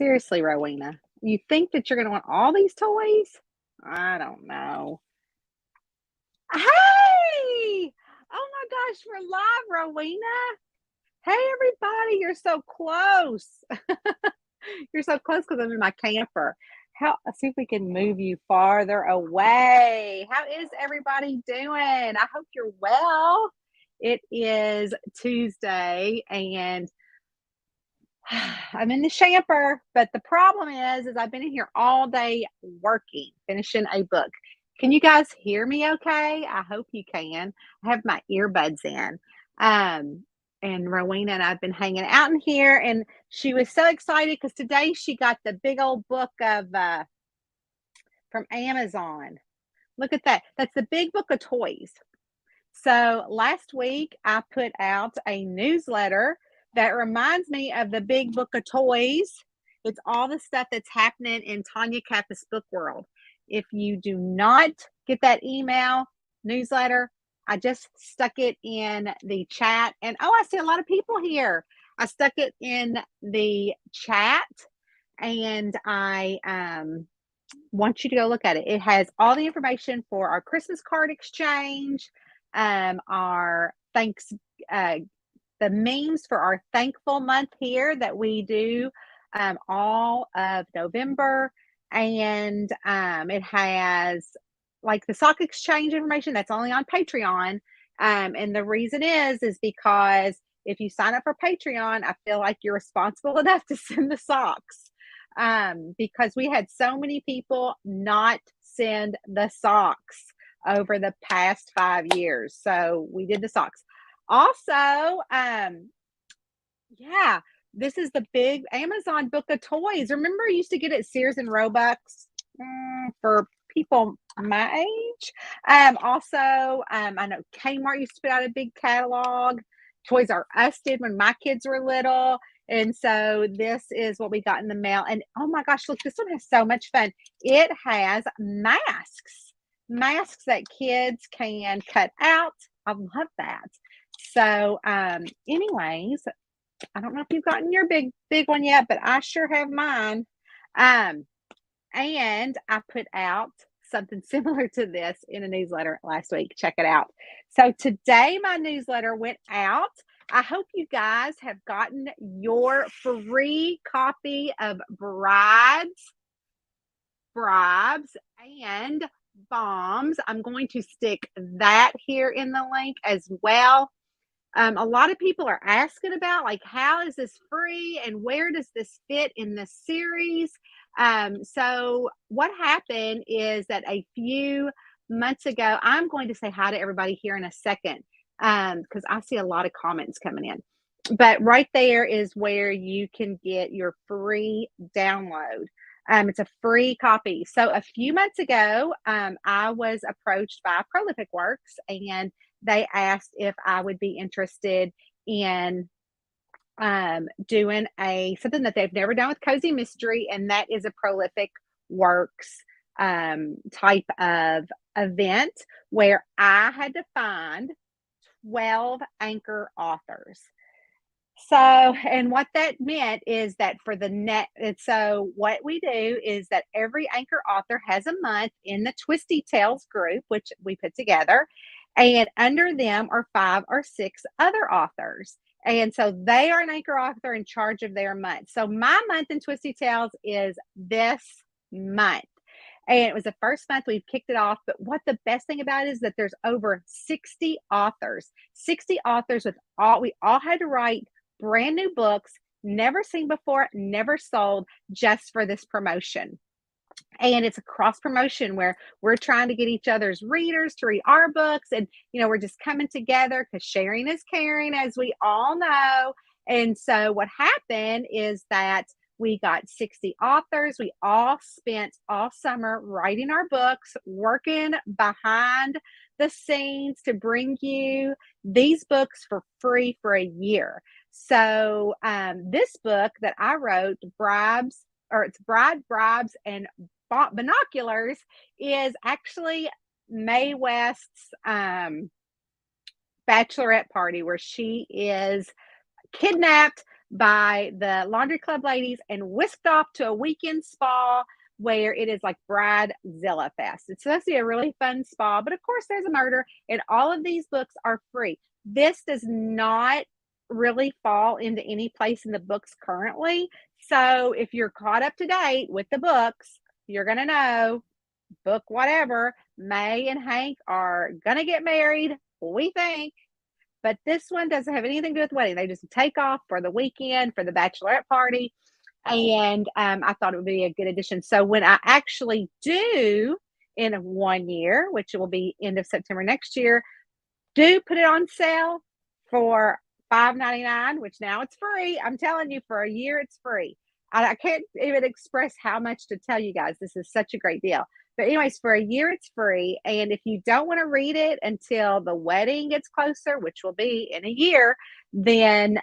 Seriously, Rowena, you think that you're going to want all these toys? I don't know. Hey! Oh my gosh, we're live, Rowena. Hey, everybody, you're so close. You're so close because I'm in my camper. Let's see if we can move you farther away. How is everybody doing? I hope you're well. It is Tuesday and I'm in the camper, but the problem is I've been in here all day working, finishing a book. Can you guys hear me okay? I hope you can. I have my earbuds in. And Rowena and I've been hanging out in here, and she was so excited because today she got the big old book of from Amazon. Look at that. That's the big book of toys. So last week I put out a newsletter that reminds me of the big book of toys. It's all the stuff that's happening in Tonya Kappes book world. If you do not get that email newsletter, I just stuck it in the chat. And oh, I see a lot of people here. I stuck it in the chat, and I want you to go look at it. It has all the information for our Christmas card exchange, our the memes for our thankful month here that we do all of November, and it has like the sock exchange information that's only on Patreon, and the reason is because if you sign up for Patreon, I feel like you're responsible enough to send the socks, because we had so many people not send the socks over the past 5 years. So we did the socks. Also, yeah, this is the big Amazon book of toys. Remember, I used to get it at Sears and Roebuck's for people my age. Also, I know Kmart used to put out a big catalog. Toys R Us did when my kids were little. And so this is what we got in the mail. And oh my gosh, look, this one has so much fun. It has masks that kids can cut out. I love that. So anyways, I don't know if you've gotten your big one yet, but I sure have mine. And I put out something similar to this in a newsletter last week. Check it out. So today my newsletter went out. I hope you guys have gotten your free copy of Bribes, and Bombs. I'm going to stick that here in the link as well. A lot of people are asking about, like, how is this free and where does this fit in the series? So what happened is that a few months ago, I'm going to say hi to everybody here in a second, because I see a lot of comments coming in. But right there is where you can get your free download. It's a free copy. So a few months ago, I was approached by Prolific Works, and they asked if I would be interested in doing something that they've never done with Cozy Mystery, and that is a Prolific Works type of event where I had to find 12 anchor authors. So, and what that meant is that for the net, and so what we do is that every anchor author has a month in the Twisty Tales group, which we put together, and under them are 5 or 6 other authors. And so they are an anchor author in charge of their month. So my month in Twisty Tales is this month. And it was the first month we've kicked it off. But what the best thing about it is that there's over 60 authors with we all had to write brand new books, never seen before, never sold, just for this promotion. And it's a cross promotion where we're trying to get each other's readers to read our books. And, we're just coming together because sharing is caring, as we all know. And so what happened is that we got 60 authors. We all spent all summer writing our books, working behind the scenes to bring you these books for free for a year. So this book that I wrote, it's Bribes, and Binoculars, is actually Mae West's bachelorette party, where she is kidnapped by the laundry club ladies and whisked off to a weekend spa where it is like Bridezilla Fest. It's supposed to be a really fun spa, but of course there's a murder, and all of these books are free. This does not really fall into any place in the books currently. So if you're caught up to date with the books, you're going to know book whatever. May and Hank are going to get married, we think. But this one doesn't have anything to do with the wedding. They just take off for the weekend for the bachelorette party. And I thought it would be a good addition. So when I actually do in 1 year, which will be end of September next year, do put it on sale for $5.99, which now it's free. I'm telling you, for a year, it's free. I can't even express how much to tell you guys. This is such a great deal. But anyways, for a year, it's free. And if you don't want to read it until the wedding gets closer, which will be in a year, then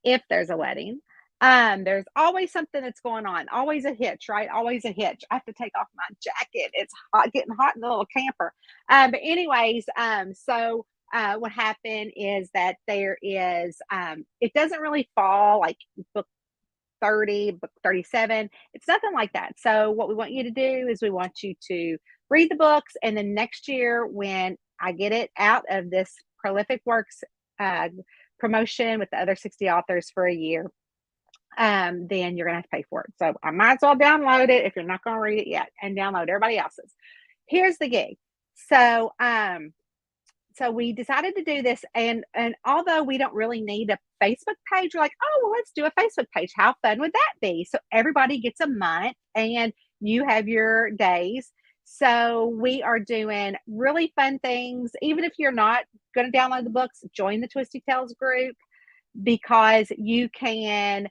if there's a wedding, there's always something that's going on. Always a hitch, right? Always a hitch. I have to take off my jacket. It's hot, getting hot in the little camper. But anyways, so what happened is that there is, it doesn't really fall like book 30, book 37. It's nothing like that. So what we want you to do is we want you to read the books, and then next year when I get it out of this Prolific Works promotion with the other 60 authors for a year, then you're gonna have to pay for it. So I might as well download it if you're not gonna read it yet, and download everybody else's. Here's the gig. So so we decided to do this, and although we don't really need a Facebook page, we're like, oh, well, let's do a Facebook page. How fun would that be? So everybody gets a month, and you have your days. So we are doing really fun things. Even if you're not going to download the books, join the Twisty Tales group, because you can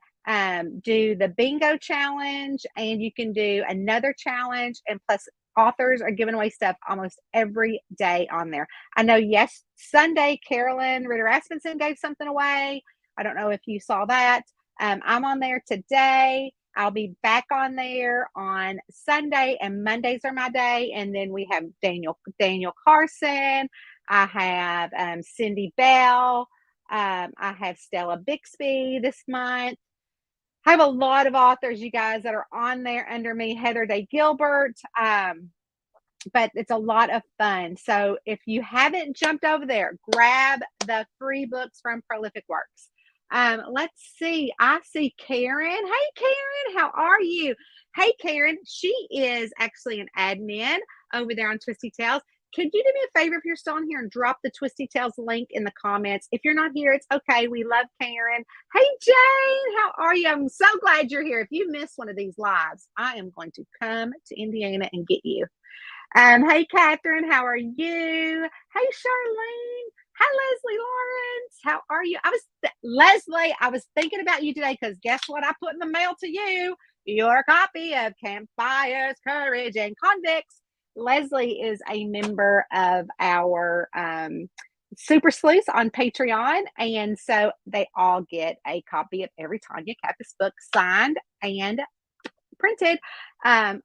do the bingo challenge, and you can do another challenge, and plus authors are giving away stuff almost every day on there. I know, yes, Sunday, Carolyn Ritter Aspenson gave something away. I don't know if you saw that. I'm on there today. I'll be back on there on Sunday, and Mondays are my day. And then we have Daniel Carson. I have Cindy Bell. I have Stella Bixby this month. I have a lot of authors, you guys, that are on there under me. Heather Day Gilbert. But it's a lot of fun. So if you haven't jumped over there, grab the free books from Prolific Works. Let's see. I see Karen. Hey, Karen, how are you? Hey, Karen. She is actually an admin over there on Twisty Tales. Could you do me a favor if you're still on here and drop the Twisty Tales link in the comments? If you're not here, it's okay. We love Karen. Hey, Jane, how are you? I'm so glad you're here. If you missed one of these lives, I am going to come to Indiana and get you. Hey, Catherine, how are you? Hey, Charlene. Hi, Leslie Lawrence. How are you? Leslie, I was thinking about you today, because guess what I put in the mail to you? Your copy of Campfires, Courage, and Convicts. Leslie is a member of our Super Sleuths on Patreon, and so they all get a copy of every Tonya Kappes book, signed and printed.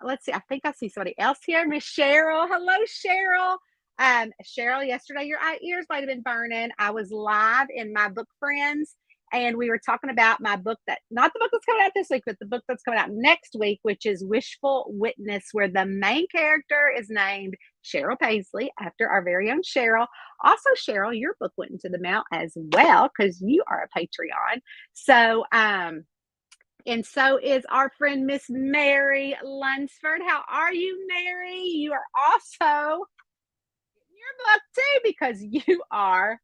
Let's see. I think I see somebody else here. Miss Cheryl. Hello, Cheryl. Cheryl, yesterday your ears might have been burning. I was live in my book friends, and we were talking about my book, that not the book that's coming out this week, but the book that's coming out next week, which is Wishful Witness, where the main character is named Cheryl Paisley, after our very own Cheryl. Also, Cheryl, your book went into the mail as well, because you are a Patreon. So, and so is our friend Miss Mary Lunsford. How are you, Mary? You are also in your book too, because you are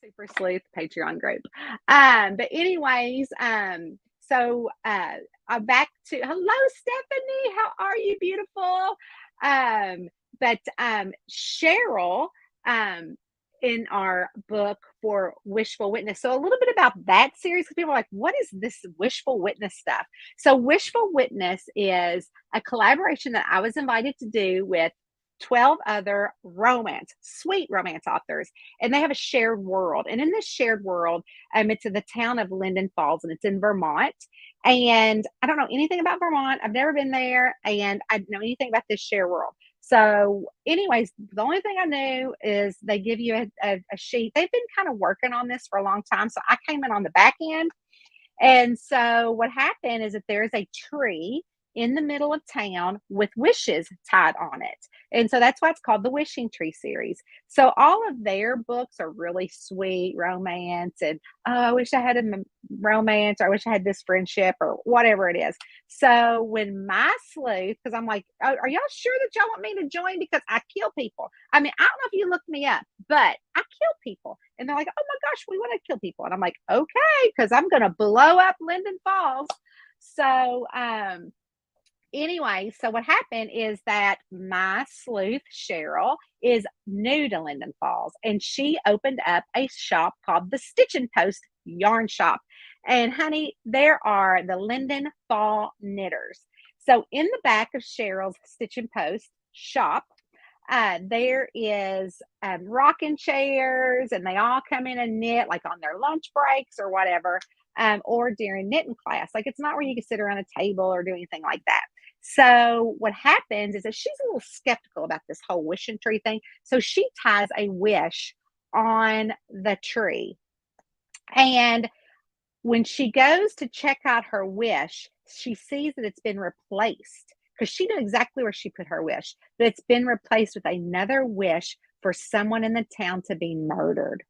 Super Sleuth Patreon group. But anyways, so back to, hello, Stephanie. How are you, beautiful? But Cheryl, in our book for Wishful Witness. So a little bit about that series, because people are like, what is this Wishful Witness stuff? So Wishful Witness is a collaboration that I was invited to do with 12 other sweet romance authors, and they have a shared world. And in this shared world, it's in the town of Linden Falls, and it's in Vermont. And I don't know anything about Vermont. I've never been there, and I don't know anything about this shared world. So, anyways, the only thing I knew is they give you a sheet. They've been kind of working on this for a long time. So I came in on the back end, and so what happened is that there's a tree in the middle of town with wishes tied on it. And so that's why it's called the Wishing Tree series. So all of their books are really sweet romance and oh, I wish I had a romance or I wish I had this friendship or whatever it is. So when my sleuth, because I'm like, oh, are y'all sure that y'all want me to join? Because I kill people. I mean, I don't know if you looked me up, but I kill people. And they're like, oh my gosh, we want to kill people. And I'm like, okay, because I'm going to blow up Linden Falls. So, anyway, so what happened is that my sleuth, Cheryl, is new to Linden Falls, and she opened up a shop called the Stitch and Post Yarn Shop. And honey, there are the Linden Fall Knitters. So in the back of Cheryl's Stitch and Post shop, there is rocking chairs, and they all come in and knit like on their lunch breaks or whatever, or during knitting class. Like it's not where you can sit around a table or do anything like that. So what happens is that she's a little skeptical about this whole wishing tree thing. So she ties a wish on the tree. And when she goes to check out her wish, she sees that it's been replaced because she knew exactly where she put her wish, but it's been replaced with another wish for someone in the town to be murdered.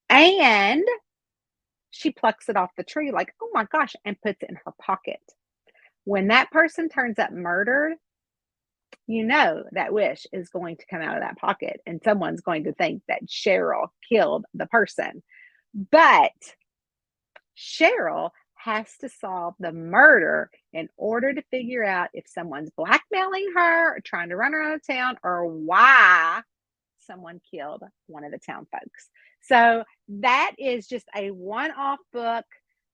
And she plucks it off the tree like, oh my gosh, and puts it in her pocket. When that person turns up murdered, you know that wish is going to come out of that pocket and someone's going to think that Cheryl killed the person. But Cheryl has to solve the murder in order to figure out if someone's blackmailing her or trying to run her out of town or why someone killed one of the town folks. So that is just a one-off book.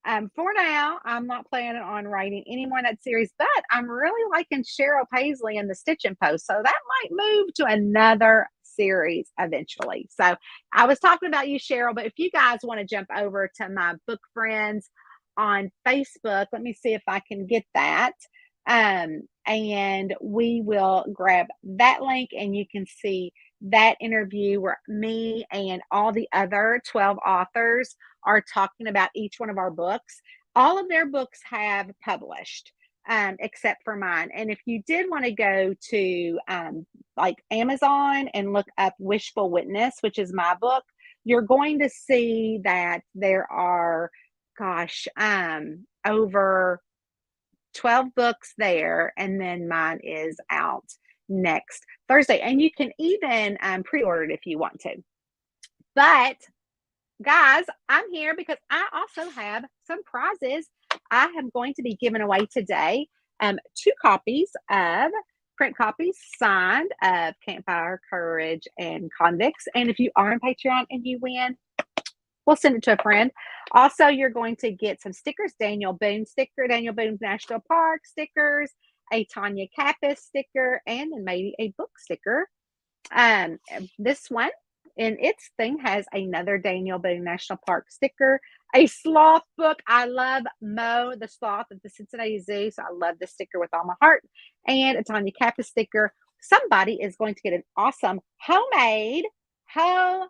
For now, I'm not planning on writing any more in that series, but I'm really liking Cheryl Paisley and the Stitch and Post. So that might move to another series eventually. So I was talking about you, Cheryl, but if you guys want to jump over to my book friends on Facebook, let me see if I can get that. And we will grab that link and you can see that interview where me and all the other 12 authors are talking about each one of our books. All of their books have published, except for mine. And if you did want to go to like Amazon and look up Wishful Witness, which is my book, you're going to see that there are, over 12 books there. And then mine is out next Thursday. And you can even pre-order it if you want to. But guys, I'm here because I also have some prizes I am going to be giving away today. 2 copies of print copies signed of Campfire, Courage, and Convicts. And if you are on Patreon and you win, we'll send it to a friend. Also, you're going to get some stickers, Daniel Boone sticker, Daniel Boone National Park stickers, a Tonya Kappes sticker, and then maybe a book sticker. This one in its thing has another Daniel Boone National Park sticker, a sloth book. I love Mo, the sloth at the Cincinnati Zoo, so I love this sticker with all my heart, and a Tonya Kappes sticker. Somebody is going to get an awesome homemade camper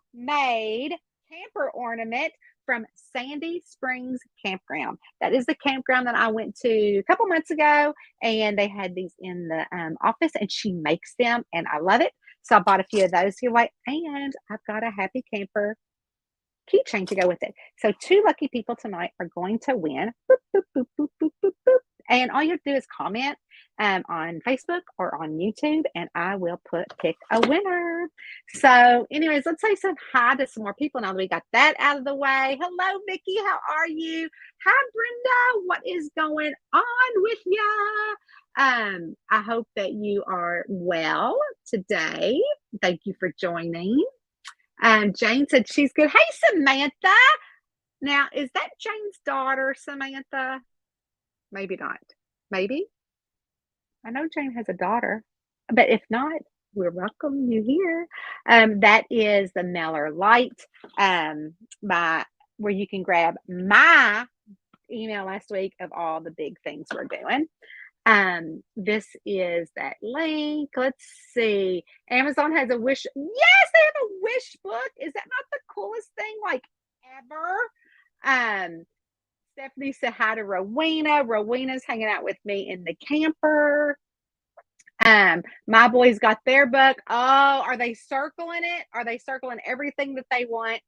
ornament from Sandy Springs Campground. That is the campground that I went to a couple months ago, and they had these in the office, and she makes them, and I love it. So I bought a few of those giveaway, and I've got a Happy Camper keychain to go with it. So 2 lucky people tonight are going to win. Boop, boop, boop, boop, boop, boop, boop. And all you have to do is comment on Facebook or on YouTube, and I will pick a winner. So anyways, let's say some hi to some more people now that we got that out of the way. Hello, Vicki. How are you? Hi, Brenda. What is going on with ya? I hope that you are well today. Thank you for joining. Jane said she's good. Hey, Samantha. Now, is that Jane's daughter, Samantha? Maybe not. Maybe. I know Jane has a daughter, but if not, we're welcome you here. That is the Mailer Light, where you can grab my email last week of all the big things we're doing. This is that link. Let's see. Amazon has a wish. Yes, they have a wish book. Is that not the coolest thing like ever? Stephanie said hi to Rowena. Rowena's hanging out with me in the camper. My boys got their book. Oh, are they circling it? Are they circling everything that they want?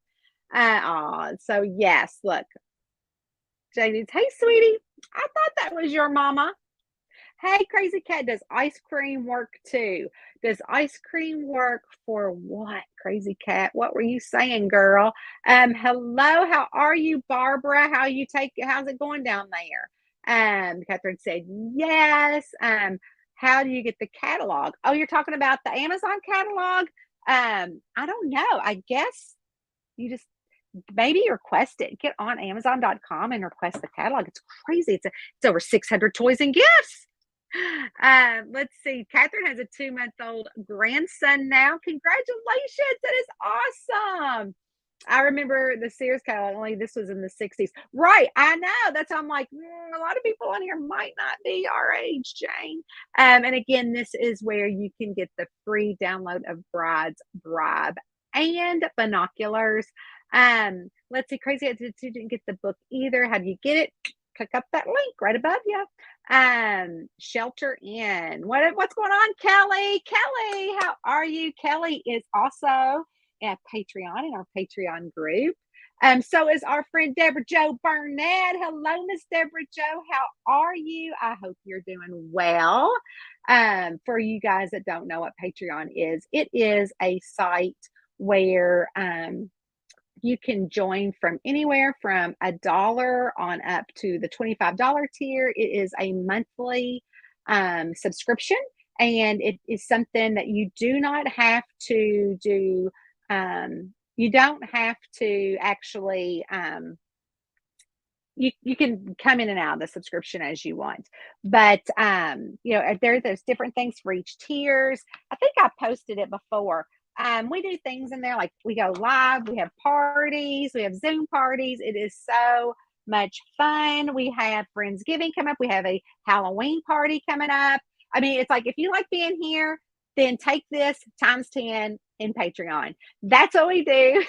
So yes, look. JD's, hey, sweetie. I thought that was your mama. Hey, Crazy Cat, does ice cream work too? Does ice cream work for what, Crazy Cat? What were you saying, girl? Hello, how are you, Barbara? How's it going down there? Catherine said yes. How do you get the catalog? Oh, you're talking about the Amazon catalog? I don't know. I guess you just maybe request it. Get on Amazon.com and request the catalog. It's crazy. It's over 600 toys and gifts. Let's see. Catherine has a 2-month-old grandson now. Congratulations. That is awesome. I remember the Sears catalog, only this was in the 60s. Right. I know. That's how I'm like, a lot of people on here might not be our age, Jane. And again, this is where you can get the free download of Bride's Bribe and binoculars. Let's see. Crazy. I didn't get the book either. How do you get it? Click up that link right above you. Shelter in. What's going on, Kelly? Kelly, how are you? Kelly is also at Patreon in our Patreon group. So is our friend Deborah Jo Burnett. Hello, Miss Deborah Jo. How are you? I hope you're doing well. For you guys that don't know what Patreon is, it is a site where you can join from anywhere from $1 on up to the $25 tier. It is a monthly subscription, and it is something that you do not have to do. You don't have to actually, you can come in and out of the subscription as you want. But, there's different things for each tiers. I think I posted it before. We do things in there like we go live, we have parties, we have Zoom parties. It is so much fun. We have Friendsgiving come up. We have a Halloween party coming up. I mean, it's like if you like being here, then take this times 10 in Patreon. That's what we do.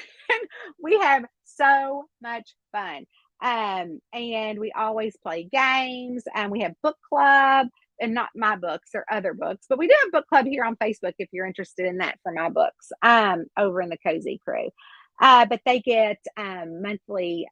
We have so much fun. And we always play games, and we have book club, and not my books or other books, but we do have book club here on Facebook if you're interested in that for my books, over in the Cozy Crew. But they get monthly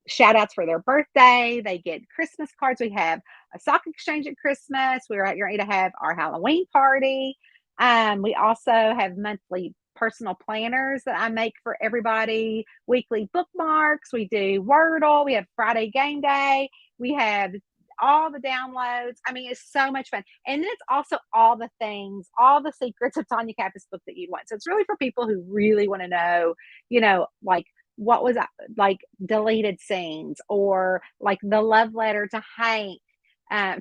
shout outs for their birthday. They get Christmas cards. We have a sock exchange at Christmas. We're ready to have our Halloween party. We also have monthly personal planners that I make for everybody, weekly bookmarks. We do Wordle. We have Friday game day. We have all the downloads. I mean, it's so much fun. And then it's also all the things, all the secrets of Tonya Kappes' book that you want. So it's really for people who really want to know, like what was like deleted scenes, or like the love letter to Hank,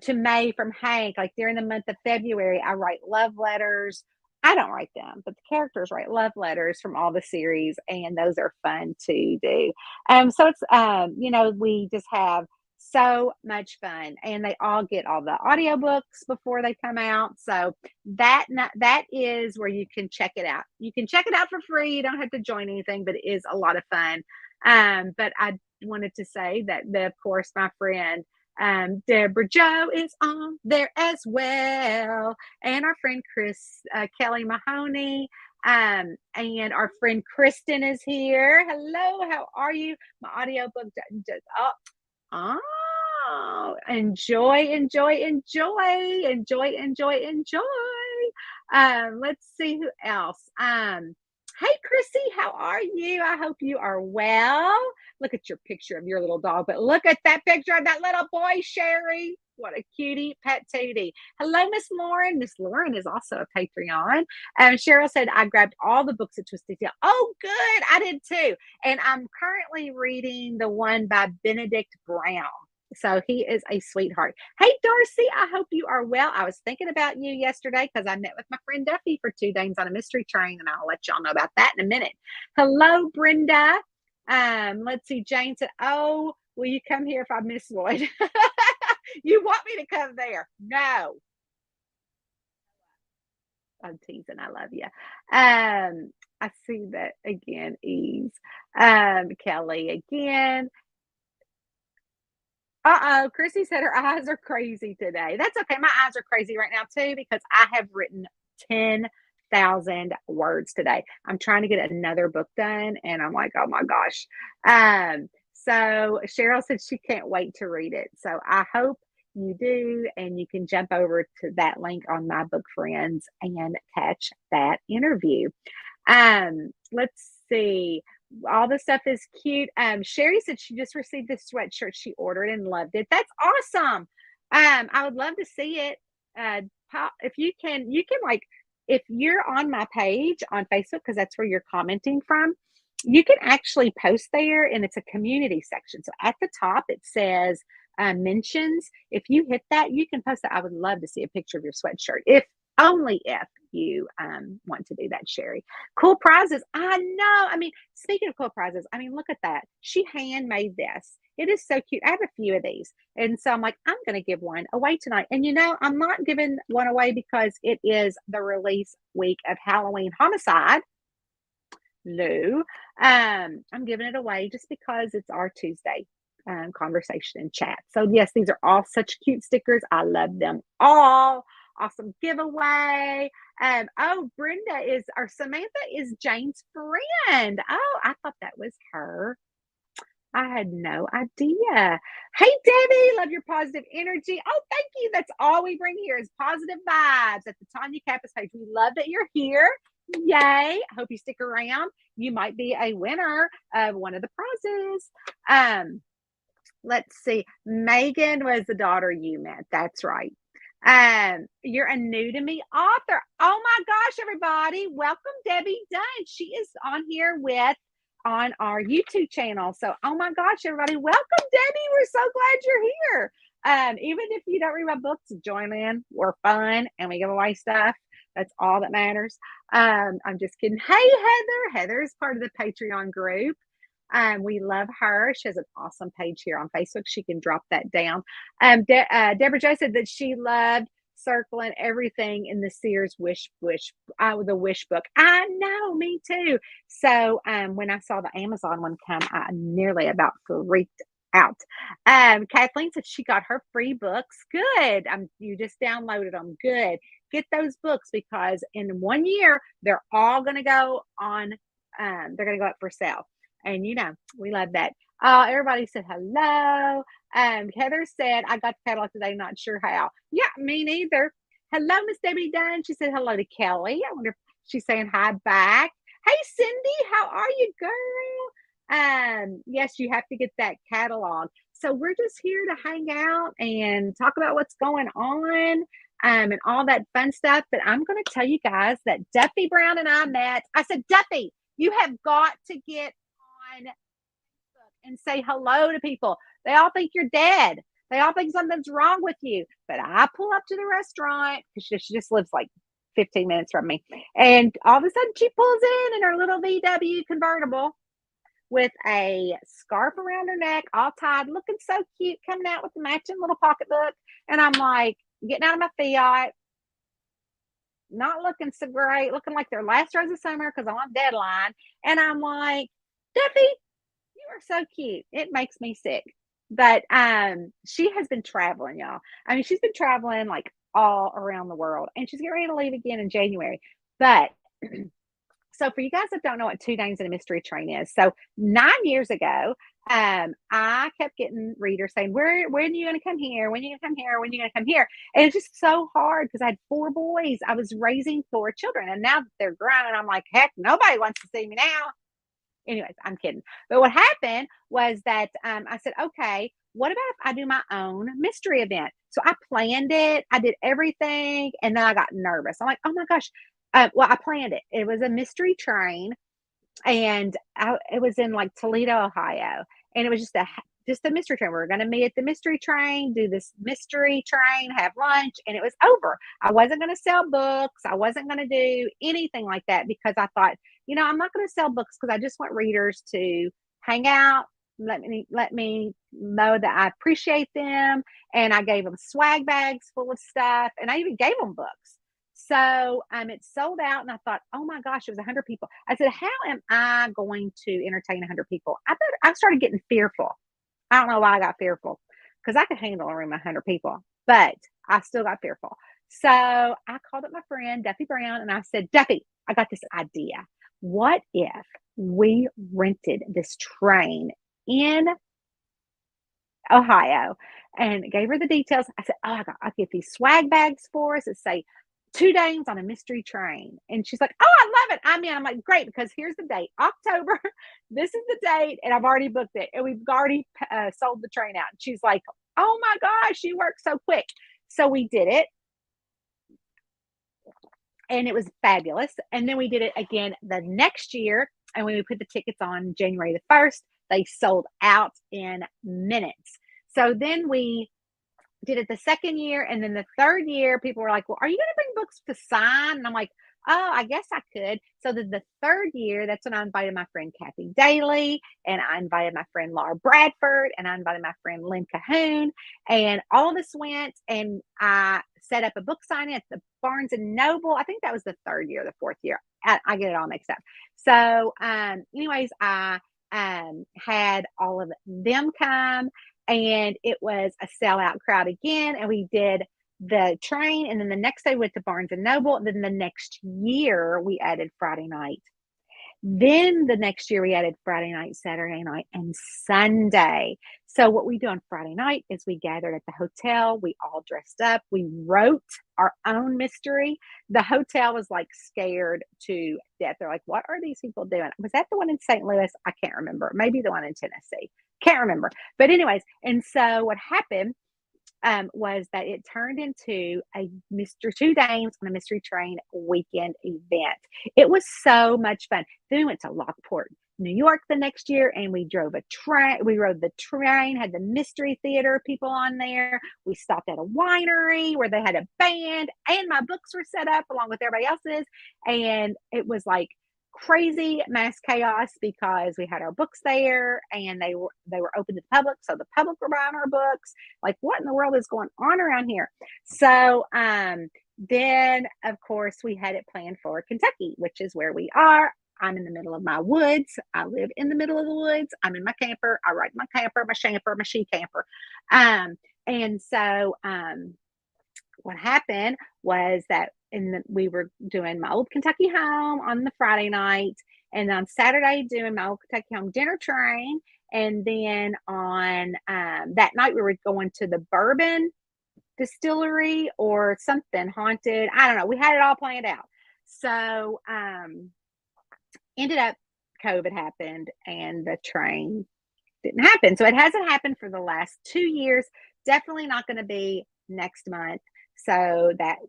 to May from Hank. Like during the month of February, I write love letters. I don't write them, but the characters write love letters from all the series, and those are fun to do. So it's, we just have so much fun, and they all get all the audiobooks before they come out. So that is where you can check it out. You can check it out for free. You don't have to join anything, but it is a lot of fun. But I wanted to say that of course, my friend Deborah Jo is on there as well, and our friend Kelly Mahoney, and our friend Kristen is here. Hello, how are you? My audiobook just up. Oh, enjoy. Let's see who else. Hey, Chrissy, how are you? I hope you are well. Look at your picture of your little dog, but look at that picture of that little boy, Sherry. What a cutie, pet tootie. Hello, Miss Lauren. Miss Lauren is also a Patreon. Cheryl said, I grabbed all the books at Twisted Tail. Oh, good. I did too. And I'm currently reading the one by Benedict Brown. So he is a sweetheart. Hey, Darcy, I hope you are well. I was thinking about you yesterday because I met with my friend Duffy for 2 days on a mystery train, and I'll let y'all know about that in a minute. Hello, Brenda. Let's see. Jane said, oh, will you come here if I miss Lloyd? You want me to come there? No. I'm teasing. I love you. I see that again, Ease. Kelly again. Chrissy said her eyes are crazy today. That's okay. My eyes are crazy right now too because I have written 10,000 words today. I'm trying to get another book done and I'm like, oh my gosh. So Cheryl said she can't wait to read it. So I hope you do, and you can jump over to that link on My Book Friends and catch that interview. Let's see. All the stuff is cute. Sherry said she just received this sweatshirt she ordered and loved it. That's awesome. I would love to see it. If you can, like, if you're on my page on Facebook, because that's where you're commenting from, you can actually post there, and it's a community section. So at the top, it says mentions. If you hit that, you can post that. I would love to see a picture of your sweatshirt, if only if you want to do that, Sherry. Cool prizes. I know. I mean, speaking of cool prizes, I mean, look at that. She handmade this. It is so cute. I have a few of these. And so I'm like, I'm going to give one away tonight. And I'm not giving one away because it is the release week of Halloween Homicide. No, I'm giving it away just because it's our Tuesday conversation and chat. So yes, these are all such cute stickers. I love them all. Awesome giveaway. Brenda is, or Samantha is Jane's friend. Oh, I thought that was her. I had no idea. Hey, Debbie, love your positive energy. Oh, thank you. That's all we bring here is positive vibes at the Tonya Kappes page. We love that you're here. Yay. I hope you stick around. You might be a winner of one of the prizes. Let's see. Megan was the daughter you met. That's right. You're a new to me author. Oh my gosh, everybody. Welcome Debbie Dunn. She is on here on our YouTube channel. So, oh my gosh, everybody, welcome Debbie. We're so glad you're here. Even if you don't read my books, join in. We're fun and we give away stuff. That's all that matters. I'm just kidding. Hey, Heather. Heather is part of the Patreon group. We love her. She has an awesome page here on Facebook. She can drop that down. Deborah Jo said that she loved circling everything in the Sears the Wish book. I know, me too. So when I saw the Amazon one come, I nearly about freaked out. Kathleen said she got her free books. Good. You just downloaded them. Good. Get those books because in 1 year they're all going to go on. They're going to go up for sale. And we love that. Everybody said hello. Heather said, I got the catalog today, not sure how. Yeah, me neither. Hello, Miss Debbie Dunn. She said hello to Kelly. I wonder if she's saying hi back. Hey, Cindy, how are you, girl? Yes, you have to get that catalog. So we're just here to hang out and talk about what's going on and all that fun stuff. But I'm going to tell you guys that Duffy Brown and I met. I said, Duffy, you have got to get on Facebook and say hello to people. They all think you're dead. They all think something's wrong with you. But I pull up to the restaurant because she just lives like 15 minutes from me. And all of a sudden she pulls in her little VW convertible with a scarf around her neck, all tied, looking so cute, coming out with the matching little pocketbook. And I'm like, getting out of my Fiat, not looking so great, looking like their last rose of summer because I'm on deadline. And I'm like, Duffy, you are so cute. It makes me sick. But she has been traveling, y'all. I mean, she's been traveling like all around the world, and she's getting ready to leave again in January. But so for you guys that don't know what 2 Dames in a Mystery Train is, so 9 years ago, I kept getting readers saying, when are you going to come here? When are you going to come here? When are you going to come here? And it's just so hard because I had 4 boys. I was raising 4 children, and now that they're grown, I'm like, heck, nobody wants to see me now. Anyways, I'm kidding. But what happened was that I said, okay, what about if I do my own mystery event? So I planned it. I did everything. And then I got nervous. I'm like, oh my gosh. Well, I planned it. It was a mystery train. And it was in like Toledo, Ohio. And it was just a mystery train. We were going to meet at the mystery train, do this mystery train, have lunch. And it was over. I wasn't going to sell books. I wasn't going to do anything like that because I thought, I'm not going to sell books because I just want readers to hang out, let me know that I appreciate them. And I gave them swag bags full of stuff, and I even gave them books. So it sold out, and I thought, oh my gosh, it was 100 people. I said, how am I going to entertain 100 people? I started getting fearful. I don't know why I got fearful, because I could handle a room of 100 people, but I still got fearful. So I called up my friend, Duffy Brown, and I said, Duffy, I got this idea. What if we rented this train in Ohio, and gave her the details? I said, oh, I'll get these swag bags for us that say 2 days on a mystery train. And she's like, oh, I love it. I'm like, great, because here's the date, October. This is the date, and I've already booked it, and we've already sold the train out. And she's like, oh my gosh, you work so quick. So we did it, and it was fabulous. And then we did it again the next year, and when we put the tickets on January the 1st, they sold out in minutes. So then we did it the second year, and then the third year, people were like, well, are you going to bring books to sign? And I'm like, oh, I guess I could. So then the third year, that's when I invited my friend Kathy Daly, and I invited my friend Laura Bradford, and I invited my friend Lynn Cahoon, and all of us went, and I set up a book signing at the Barnes and Noble. I think that was the third year, the fourth year. I get it all mixed up. So anyways, I had all of them come, and it was a sellout crowd again. And we did the train, and then the next day we went to Barnes and Noble. And then the next year we added Friday night. Then the next year we added Friday night, Saturday night, and Sunday. So what we do on Friday night is we gathered at the hotel. We all dressed up. We wrote our own mystery. The hotel was like scared to death. They're like, what are these people doing? Was that the one in St. Louis? I can't remember. Maybe the one in Tennessee. Can't remember. But anyways, and so what happened was that it turned into a 2 days on a mystery train weekend event. It was so much fun. Then we went to Lockport, New York the next year, and we drove a train. We rode the train, had the mystery theater people on there. We stopped at a winery where they had a band, and my books were set up along with everybody else's. And it was like crazy mass chaos, because we had our books there, and they were open to the public, so the public were buying our books. Like, what in the world is going on around here? So then of course we had it planned for Kentucky, which is where we are. I'm in the middle of my woods. I live in the middle of the woods. I'm in my camper. I ride my camper, my shamper, my she camper. And so what happened was that we were doing my old Kentucky home on the Friday night, and on Saturday doing my old Kentucky home dinner train. And then on that night we were going to the bourbon distillery or something haunted. I don't know. We had it all planned out. So ended up COVID happened, and the train didn't happen. So it hasn't happened for the last 2 years. Definitely not going to be next month. So that's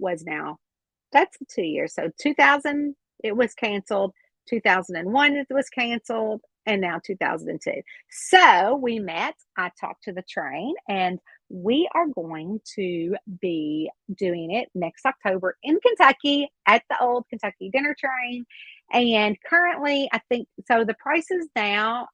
2 years. So 2000, it was canceled. 2001, it was canceled. And now 2002. So we met, I talked to the train, and we are going to be doing it next October in Kentucky at the old Kentucky dinner train. And currently, I think, so the prices now,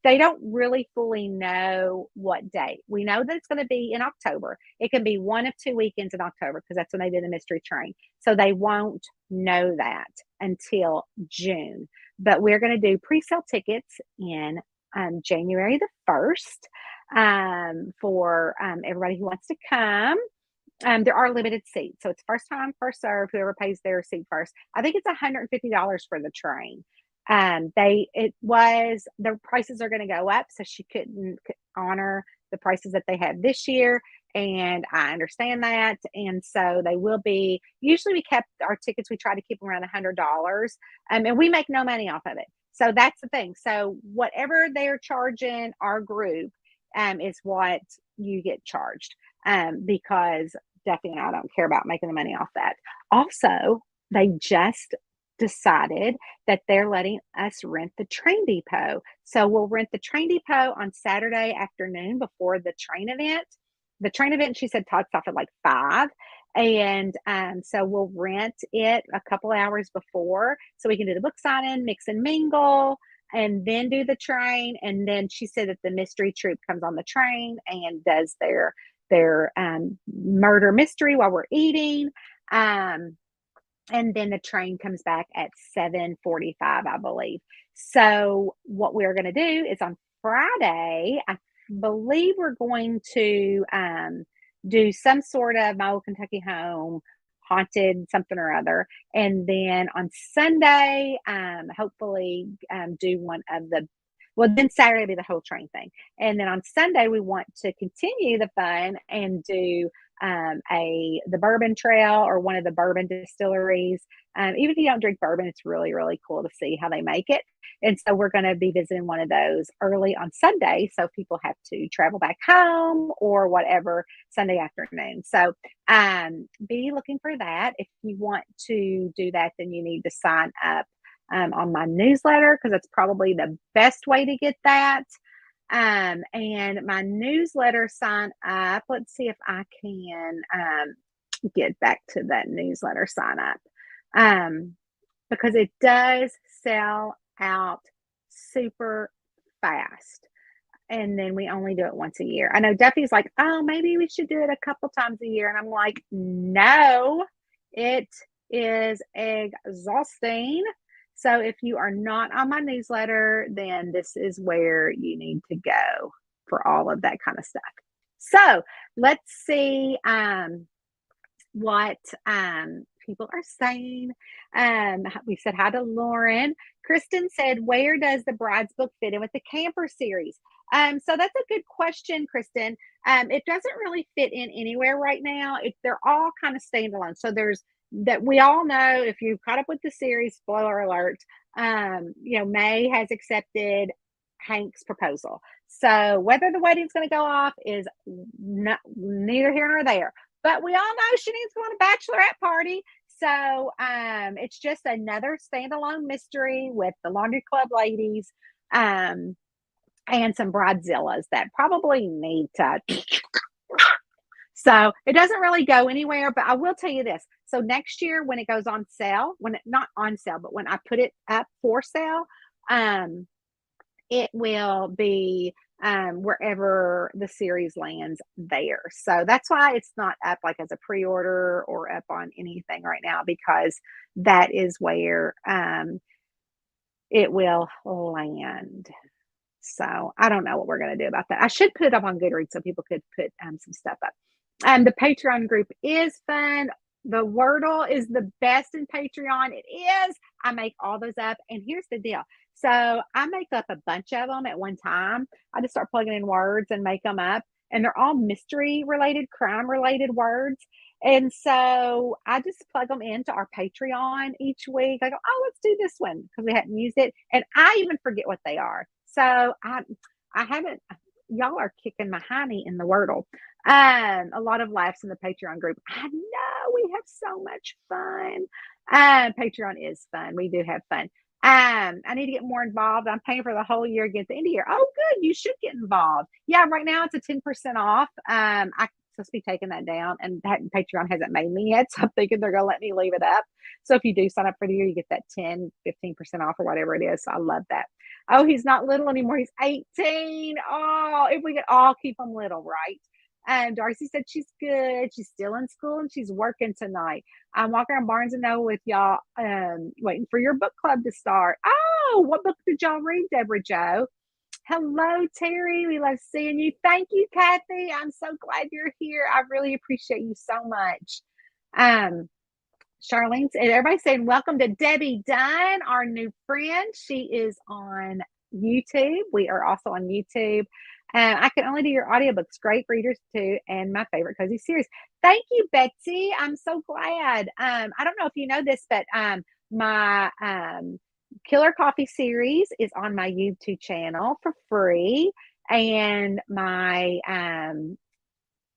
they don't really fully know what date. We know that it's going to be in October. It can be one of 2 weekends in October, because that's when they did the mystery train. So they won't know that until June. But we're going to do pre-sale tickets in January the 1st for everybody who wants to come. There are limited seats. So it's first come, first serve, whoever pays their seat first. I think it's $150 for the train. The prices are going to go up, so she couldn't honor the prices that they had this year. And I understand that. And so they will be, usually we kept our tickets, we try to keep them around $100. And we make no money off of it. So that's the thing. So whatever they're charging our group, is what you get charged. Because definitely I don't care about making the money off that. Also, they just decided that they're letting us rent the train depot. So we'll rent the train depot on Saturday afternoon before the train event. The train event, she said, talks off at like 5. And so we'll rent it a couple hours before, so we can do the book signing, mix and mingle. and then do the train. And then she said that the mystery troupe comes on the train and does their murder mystery while we're eating. Um, and then the train comes back at 7:45, I believe. So what we're going to do is on Friday, I believe we're going to do some sort of My Old Kentucky Home, haunted something or other. And then on Sunday, hopefully do one of the, well, then Saturday will be the whole train thing. And then on Sunday, we want to continue the fun and do the bourbon trail or one of the bourbon distilleries. Even if you don't drink bourbon, it's really, really cool to see how they make it. And so we're going to be visiting one of those early on Sunday. So people have to travel back home or whatever Sunday afternoon. So be looking for that. If you want to do that, then you need to sign up on my newsletter, because that's probably the best way to get that. And my newsletter sign up, let's see if I can get back to that newsletter sign up, because it does sell out super fast. And then we only do it once a year. I know Duffy's like, oh, maybe we should do it a couple times a year. And I'm like, no, it is exhausting. So if you are not on my newsletter, then this is where you need to go for all of that kind of stuff. So let's see what people are saying. We said hi to Lauren. Kristen said, where does the Bride's Book fit in with the camper series? So that's a good question, Kristen. It doesn't really fit in anywhere right now. They're all kind of standalone. So there's that we all know, if you've caught up with the series, spoiler alert, May has accepted Hank's proposal. So whether the wedding's going to go off is neither here nor there. But we all know she needs to go on a bachelorette party. So it's just another standalone mystery with the Laundry Club ladies and some bridezillas that probably need to. So it doesn't really go anywhere, but I will tell you this. So next year when it goes on sale, not on sale, but when I put it up for sale, it will be wherever the series lands there. So that's why it's not up like as a pre-order or up on anything right now, because that is where it will land. So I don't know what we're going to do about that. I should put it up on Goodreads so people could put some stuff up. The Patreon group is fun. The Wordle is the best in Patreon. It is. I make all those up. And here's the deal. So I make up a bunch of them at one time. I just start plugging in words and make them up. And they're all mystery related, crime related words. And so I just plug them into our Patreon each week. I go, oh, let's do this one because we hadn't used it. And I even forget what they are. So I haven't, y'all are kicking my hiney in the Wordle. A lot of laughs in the Patreon group. I know we have so much fun. Patreon is fun. We do have fun. I need to get more involved. I'm paying for the whole year again at the end of the year. Oh, good. You should get involved. Yeah, right now it's a 10% off. I'm supposed to be taking that down, and Patreon hasn't made me yet. So I'm thinking they're going to let me leave it up. So if you do sign up for the year, you get that 10, 15% off or whatever it is. So I love that. Oh, he's not little anymore. He's 18. Oh, if we could all keep him little, right? Darcy said she's good. She's still in school and she's working tonight. I'm walking around Barnes & Noble with y'all, waiting for your book club to start. Oh, what book did y'all read, Deborah Jo? Hello, Terry. We love seeing you. Thank you, Kathy. I'm so glad you're here. I really appreciate you so much. Charlene, and everybody's saying welcome to Debbie Dunn, our new friend. She is on YouTube. We are also on YouTube. I can only do your audiobooks. Great readers too, and my favorite cozy series. Thank you, Betsy. I'm so glad. I don't know if you know this, but my Killer Coffee series is on my YouTube channel for free, and my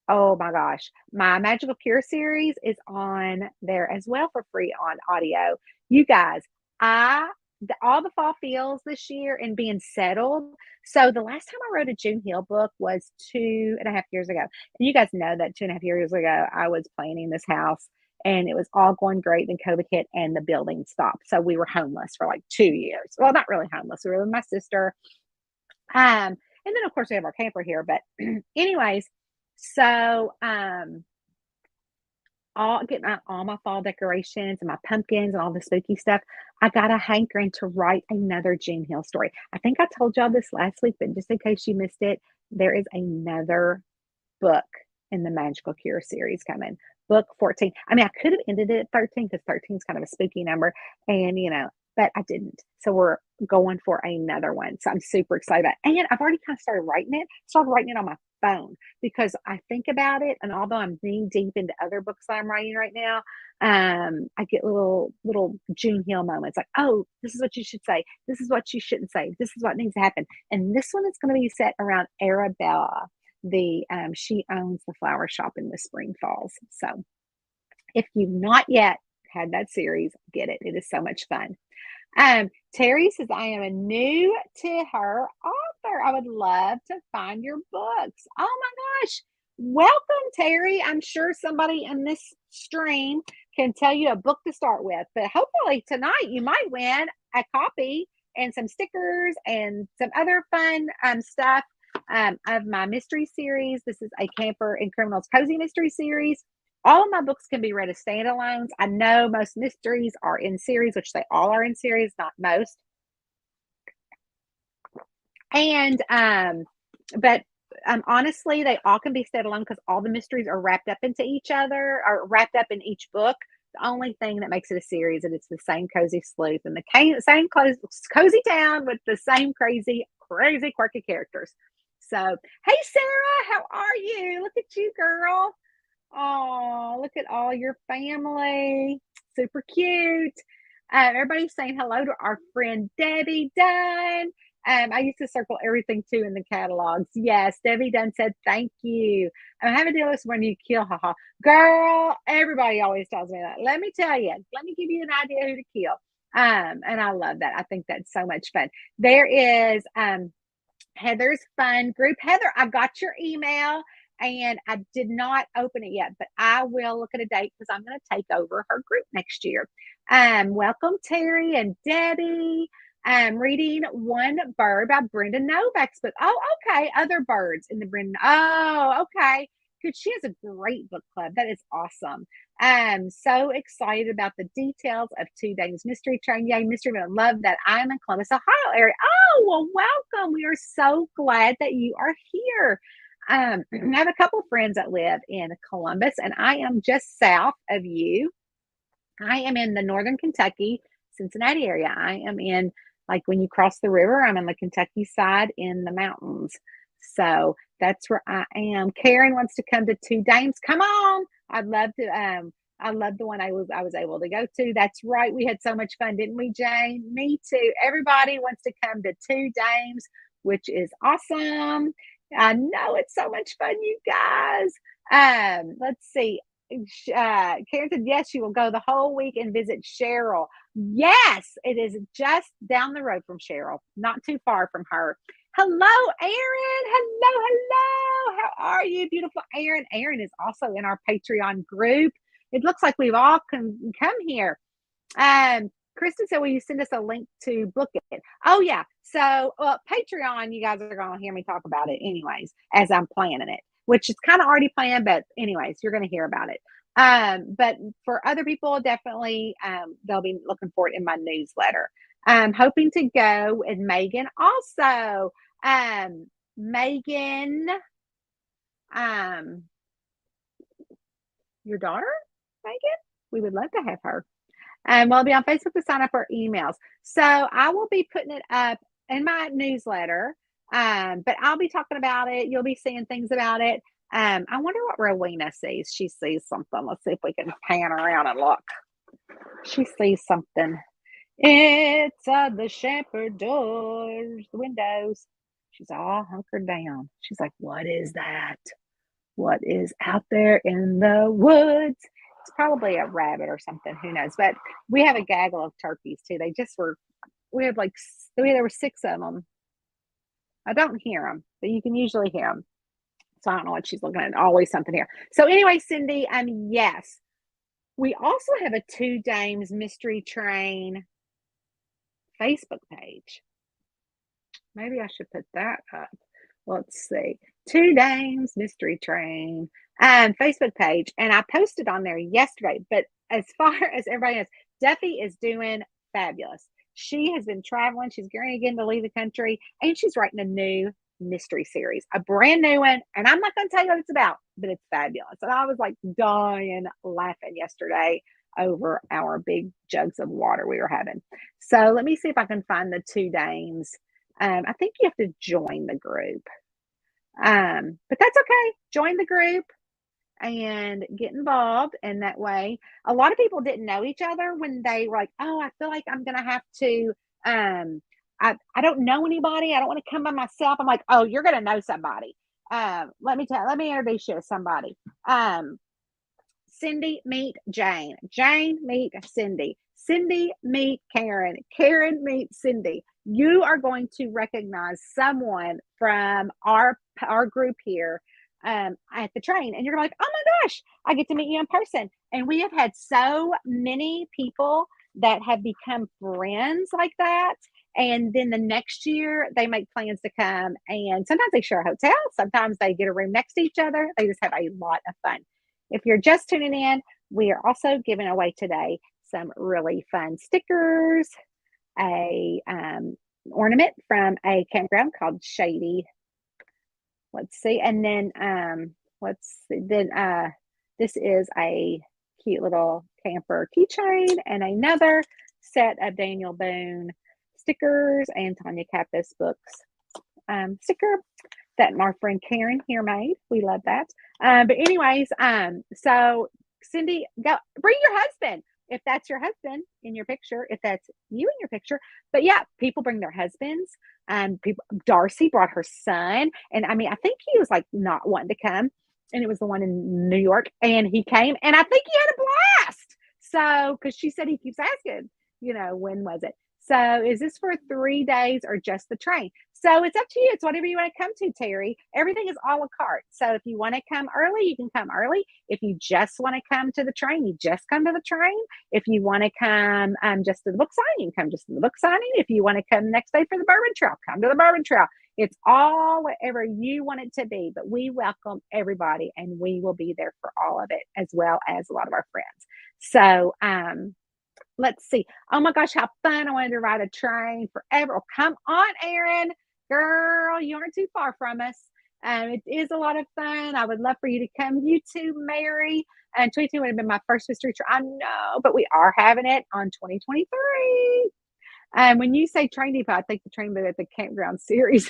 oh my gosh, my Magical Cure series is on there as well for free on audio. You guys, all the fall feels this year and being settled. So the last time I wrote a June Hill book was 2.5 years ago. And you guys know that 2.5 years ago, I was planning this house and it was all going great. Then COVID hit and the building stopped. So we were homeless for like 2 years. Well, not really homeless. We were with my sister. And then of course we have our camper here. But anyways, so all my fall decorations and my pumpkins and all the spooky stuff. I got a hankering to write another June Hill story. I think I told y'all this last week, but just in case you missed it, there is another book in the Magical Cure series coming. Book 14. I mean, I could have ended it at 13 because 13 is kind of a spooky number, and but I didn't. So we're going for another one. So I'm super excited about it. And I've already kind of started writing it on my phone because I think about it. And although I'm knee deep into other books that I'm writing right now, I get little June Hill moments like, oh, this is what you should say. This is what you shouldn't say. This is what needs to happen. And this one is going to be set around Arabella. She owns the flower shop in the Spring Falls. So if you've not yet had that series, get it. It is so much fun. Terry says, I am a new to her author. I would love to find your books. Oh my gosh. Welcome, Terry. I'm sure somebody in this stream can tell you a book to start with, but hopefully tonight you might win a copy and some stickers and some other fun stuff of my mystery series. This is a Camper and Criminals Cozy Mystery Series. All of my books can be read as standalones. I know most mysteries are in series, which they all are in series, not most. And, but honestly, they all can be standalone because all the mysteries are wrapped up into each other, or wrapped up in each book. The only thing that makes it a series is it's the same cozy sleuth and the same cozy town with the same crazy, quirky characters. So, hey, Sarah, how are you? Look at you, girl. Oh, look at all your family. Super cute. Everybody's saying hello to our friend Debbie Dunn. I used to circle everything too in the catalogs. Yes, Debbie Dunn said thank you. I'm having to do this when you kill, haha. Girl, everybody always tells me that. Let me tell you. Let me give you an idea who to kill. And I love that. I think that's so much fun. There is Heather's fun group. Heather, I got your email. And I did not open it yet, but I will look at a date because I'm going to take over her group next year. Welcome, Terry and Debbie. Reading One Bird by Brenda Novak's book. Oh, okay. Other birds in the Brenda. Oh, okay. Good. She has a great book club. That is awesome. I'm so excited about the details of 2 Days Mystery Train. Yay, Mystery Man. Love that. I'm in Columbus, Ohio area. Oh, well, welcome. We are so glad that you are here. I have a couple friends that live in Columbus, and I am just south of you. I am in the northern Kentucky, Cincinnati area. I am in, like, when you cross the river, I'm on the Kentucky side in the mountains. So that's where I am. Karen wants to come to 2 Dames. Come on. I'd love to. I love the one I was able to go to. That's right. We had so much fun, didn't we, Jane? Me too. Everybody wants to come to 2 Dames, which is awesome. I know it's so much fun, you guys. Let's see. Karen said, yes, she will go the whole week and visit Cheryl. Yes, it is just down the road from Cheryl, not too far from her. Hello, Erin. Hello. How are you, beautiful Erin? Erin is also in our Patreon group. It looks like we've all come here. Kristen said, will you send us a link to book it? Oh, yeah. So Patreon, you guys are going to hear me talk about it anyways, as I'm planning it, which is kind of already planned. But anyways, you're going to hear about it. But for other people, definitely, they'll be looking for it in my newsletter. I'm hoping to go with Megan also. Megan, your daughter, Megan? We would love to have her. Well, I'll be on Facebook to sign up for emails. So I will be putting it up in my newsletter, but I'll be talking about it. You'll be seeing things about it. I wonder what Rowena sees. She sees something. Let's see if we can pan around and look. She sees something. It's the shepherd doors, the windows. She's all hunkered down. She's like, what is that? What is out there in the woods? It's probably a rabbit or something. Who knows? But we have a gaggle of turkeys too. There were 6 of them. I don't hear them, but you can usually hear them. So I don't know what she's looking at. Always something here. So anyway, Cindy, yes. We also have a Two Dames Mystery Train Facebook page. Maybe I should put that up. Let's see. Two Dames Mystery Train Facebook page. And I posted on there yesterday. But as far as everybody knows, Duffy is doing fabulous. She has been traveling. She's going again to leave the country. And she's writing a new mystery series, a brand new one. And I'm not going to tell you what it's about, but it's fabulous. And I was like dying laughing yesterday over our big jugs of water we were having. So let me see if I can find the Two Dames. I think you have to join the group. But that's okay. Join the group and get involved. And that way, a lot of people didn't know each other when they were like, oh, I feel like I'm going to have to, I don't know anybody. I don't want to come by myself. I'm like, oh, you're going to know somebody. Let me introduce you to somebody. Cindy, meet Jane. Jane, meet Cindy. Cindy, meet Karen. Karen, meet Cindy. You are going to recognize someone from our group here at the train. And you're like, oh my gosh, I get to meet you in person. And we have had so many people that have become friends like that. And then the next year they make plans to come. And sometimes they share a hotel. Sometimes they get a room next to each other. They just have a lot of fun. If you're just tuning in, we are also giving away today some really fun stickers, a ornament from a campground called Shady. Let's see. And then let's see. Then this is a cute little camper keychain and another set of Daniel Boone stickers and Tonya Kappes books sticker that my friend Karen here made. We love that. But anyways, so Cindy, go bring your husband. If that's your husband in your picture, if that's you in your picture. But yeah, people bring their husbands. Darcy brought her son. And I mean, I think he was like not wanting to come. And it was the one in New York. And he came. And I think he had a blast. So, because she said he keeps asking, when was it? So is this for 3 days or just the train? So it's up to you. It's whatever you want to come to, Terry. Everything is a la carte. So if you want to come early, you can come early. If you just want to come to the train, you just come to the train. If you want to come just to the book signing, you can come just to the book signing. If you want to come the next day for the bourbon trail, come to the bourbon trail. It's all whatever you want it to be, but we welcome everybody and we will be there for all of it, as well as a lot of our friends. So, let's see. Oh my gosh, how fun. I wanted to ride a train forever. Oh, come on, Erin. Girl, you aren't too far from us. It is a lot of fun. I would love for you to come. You too, Mary. And 22 would have been my first mystery trip. I know, but we are having it on 2023. When you say train depot, I think the train depot at the campground series.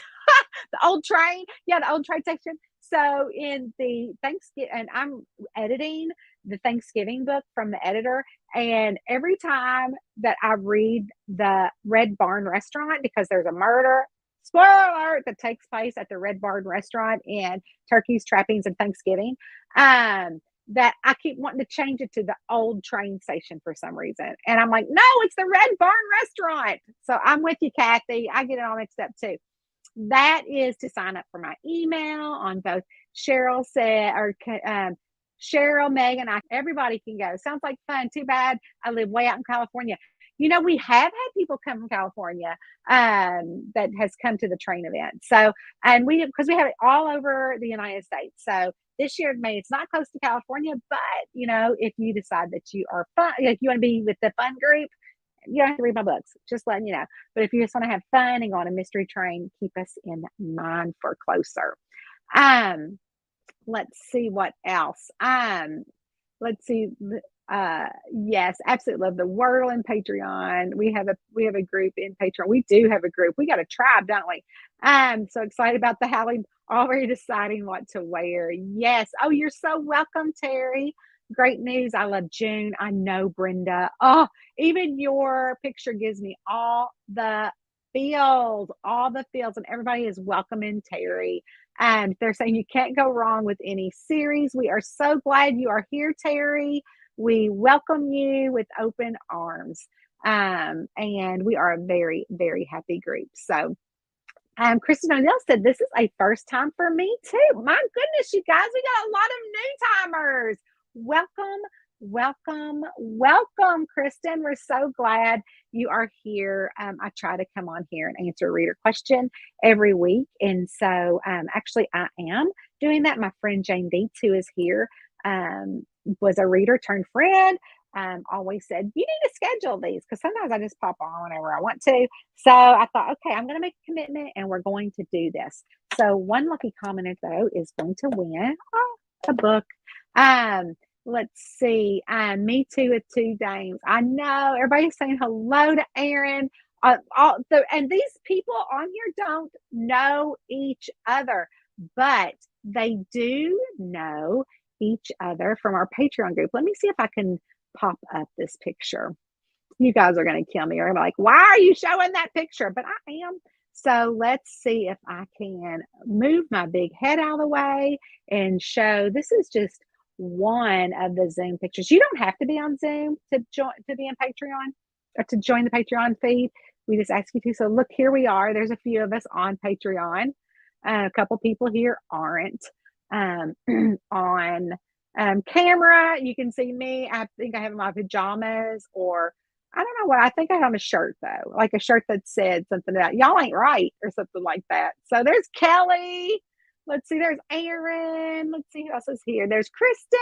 The old train. Yeah, the old train section. So in the Thanksgiving, and I'm editing the Thanksgiving book from the editor. And every time that I read the Red Barn restaurant, because there's a murder, spoiler alert, that takes place at the Red Barn restaurant in Turkeys, Trappings, and Thanksgiving, that I keep wanting to change it to the old train station for some reason. And I'm like, no, it's the Red Barn restaurant. So I'm with you, Kathy. I get it all mixed up too. That is to sign up for my email on both Cheryl said, or Cheryl, Megan, everybody can go. Sounds like fun. Too bad I live way out in California. We have had people come from California that has come to the train event. So, and because we have it all over the United States. So this year, maybe it's not close to California, but if you decide that you are fun, if you want to be with the fun group, you don't have to read my books, just letting you know. But if you just want to have fun and go on a mystery train, keep us in mind for closer. Let's see what else. Let's see. Yes, absolutely love the Wordle and Patreon. We have a group in Patreon. We do have a group. We got a tribe, don't we? I'm so excited about the Halloween. Already deciding what to wear. Yes. Oh, you're so welcome, Terry. Great news. I love June. I know, Brenda. Oh, even your picture gives me all the feels, and everybody is welcoming Terry. And they're saying you can't go wrong with any series. We are so glad you are here, Terry. We welcome you with open arms. And we are a very, very happy group. So Kristen O'Neill said, this is a first time for me too. My goodness, you guys, we got a lot of new timers. Welcome, Welcome, Kristen. We're so glad you are here. I try to come on here and answer a reader question every week. And so, actually, I am doing that. My friend Jane Dietz, who is here, um, was a reader turned friend. Always said, you need to schedule these because sometimes I just pop on whenever I want to. So I thought, okay, I'm going to make a commitment and we're going to do this. So, one lucky commenter, though, is going to win a book. Um, Let's see. Me too with two dames. I know everybody's saying hello to Aaron. And these people on here don't know each other, but they do know each other from our Patreon group. Let me see if I can pop up this picture. You guys are going to kill me. You're like, why are you showing that picture? But I am. So let's see if I can move my big head out of the way and show. This is just one of the Zoom pictures. You don't have to be on Zoom to be in Patreon or to join the Patreon feed. We just ask you to. So look, here we are. There's a few of us on Patreon. A couple people here aren't on camera. You can see me. I think I have my pajamas, or I don't know what. I think I have a shirt though, like a shirt that said something about y'all ain't right or something like that. So there's Kelly. Let's see, there's Aaron. Let's see who else is here. There's Kristen.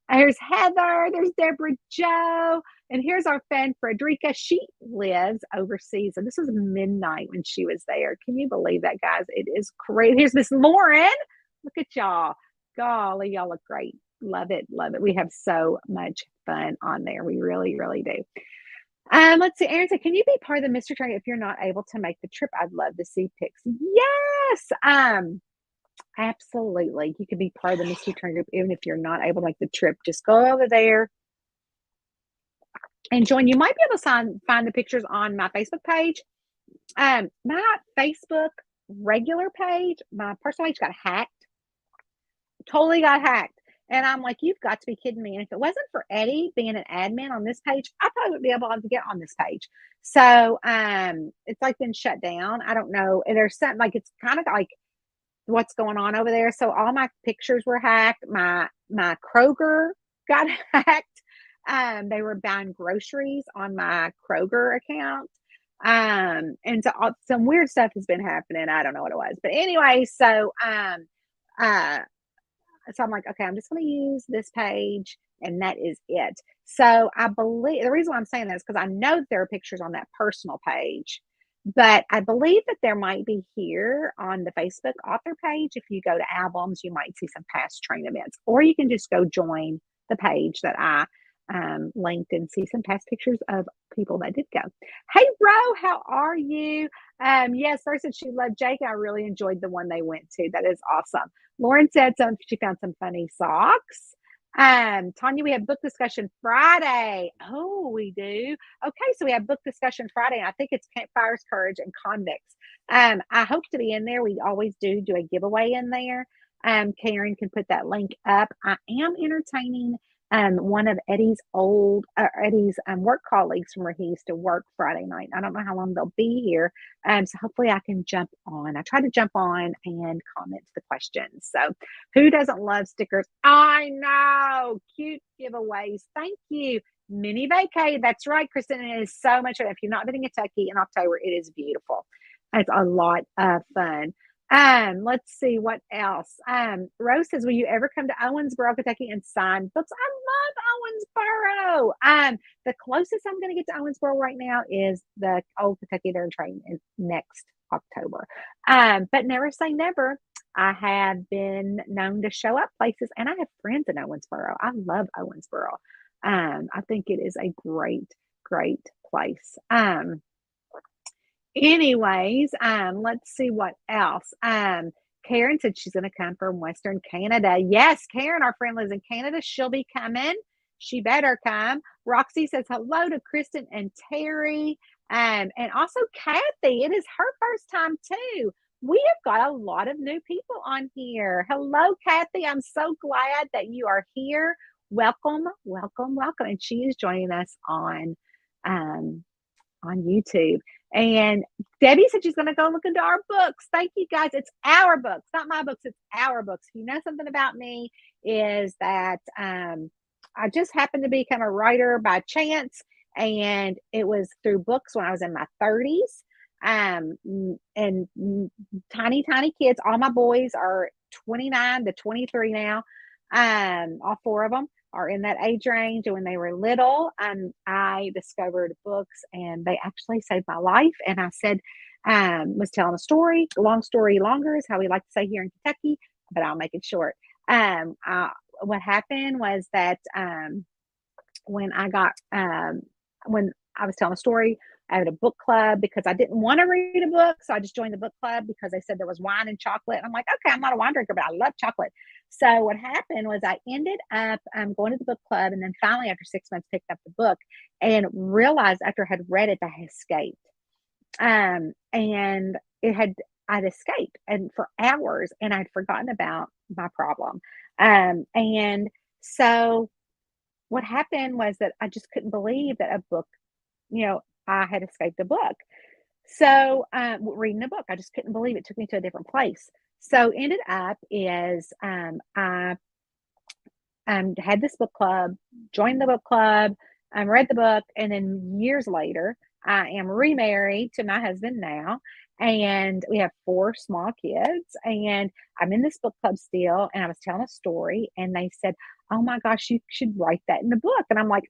There's Heather. There's Deborah Joe. And here's our friend Frederica. She lives overseas. And this was midnight when she was there. Can you believe that, guys? It is great. Here's Miss Lauren. Look at y'all. Golly, y'all look great. Love it. Love it. We have so much fun on there. We really, really do. Let's see. Aaron said, can you be part of the mystery train if you're not able to make the trip? I'd love to see pics. Yes. Absolutely. You could be part of the mystery train group even if you're not able to make the trip. Just go over there and join. You might be able to find the pictures on my Facebook page. My Facebook regular page, my personal page got hacked. Totally got hacked. And I'm like, you've got to be kidding me. And if it wasn't for Eddie being an admin on this page, I probably would be able to get on this page. So it's like been shut down. I don't know. And there's something like it's kind of like what's going on over there. So all my pictures were hacked. My Kroger got hacked. They were buying groceries on my Kroger account. And so some weird stuff has been happening. I don't know what it was. But anyway, so so I'm like, okay, I'm just going to use this page and that is it. So I believe the reason why I'm saying that is because I know that there are pictures on that personal page, but I believe that there might be here on the Facebook author page. If you go to albums, you might see some past train events, or you can just go join the page that I linked and see some past pictures of people that did go. Hey, Ro, how are you? Yes, first said she loved Jake. I really enjoyed the one they went to. That is awesome. Lauren said she found some funny socks. Tonya, we have book discussion Friday. Oh, we do. Okay, so we have book discussion Friday. I think it's Campfires, Courage, and Convicts. I hope to be in there. We always do a giveaway in there. Karen can put that link up. I am entertaining one of Eddie's work colleagues from where he used to work Friday night. I don't know how long they'll be here. So hopefully I can jump on. I try to jump on and comment to the questions. So who doesn't love stickers? I know. Cute giveaways. Thank you. Mini vacay. That's right, Kristen. It is so much fun. If you've not been in Kentucky in October, it is beautiful. It's a lot of fun. Let's see what else. Rose says, will you ever come to Owensboro, Kentucky and sign books? I love Owensboro. The closest I'm going to get to Owensboro right now is the Old Kentucky Derby Train next October. But never say never. I have been known to show up places and I have friends in Owensboro. I love Owensboro. I think it is a great, great place. Anyways, let's see what else. Karen said she's going to come from Western Canada. Yes, Karen, our friend lives in Canada. She'll be coming. She better come. Roxy says hello to Kristen and Terry. And also Kathy. It is her first time too. We have got a lot of new people on here. Hello, Kathy. I'm so glad that you are here. Welcome, welcome, welcome. And she is joining us on YouTube. And Debbie said she's going to go look into our books. Thank you, guys. It's our books, not my books. It's our books. If you know something about me, is that I just happened to become a writer by chance, and it was through books when I was in my 30s. And tiny, tiny kids. All my boys are 29 to 23 now. All four of them are in that age range. And when they were little, I discovered books, and they actually saved my life. And I said, was telling a story. Long story longer is how we like to say here in Kentucky, but I'll make it short. Um, I, what happened was that when I got when I was telling a story, I had a book club because I didn't want to read a book, so I just joined the book club because they said there was wine and chocolate. And I'm like, okay, I'm not a wine drinker, but I love chocolate. So what happened was I ended up going to the book club, and then finally after 6 months picked up the book and realized after I had read it I had escaped. And it had I'd escaped and for hours, and I'd forgotten about my problem. And so what happened was that I just couldn't believe that a book, I had escaped a book. So, reading a book, I just couldn't believe it took me to a different place. So, ended up is I had this book club, joined the book club, read the book, and then years later, I am remarried to my husband now, and we have four small kids. And I'm in this book club still, and I was telling a story, and they said, "Oh my gosh, you should write that in the book." And I'm like,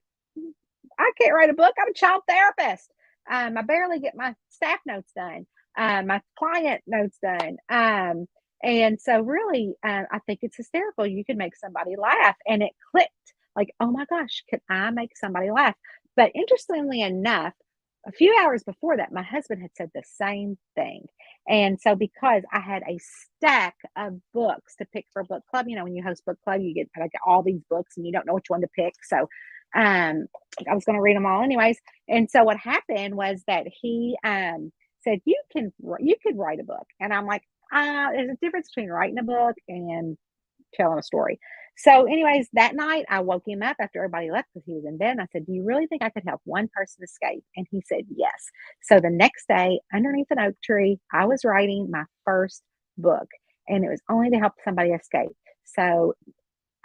I can't write a book. I'm a child therapist. I barely get my staff notes done, my client notes done. And so, really, I think it's hysterical. You can make somebody laugh. And it clicked like, oh my gosh, can I make somebody laugh? But interestingly enough, a few hours before that, my husband had said the same thing. And so, because I had a stack of books to pick for book club, when you host book club, you get like all these books and you don't know which one to pick. So, I was going to read them all anyways. And so, what happened was that he said, you could write a book. And I'm like, there's a difference between writing a book and telling a story. So, anyways, that night I woke him up after everybody left because he was in bed. And I said, "Do you really think I could help one person escape?" And he said, "Yes." So, the next day, underneath an oak tree, I was writing my first book, and it was only to help somebody escape. So,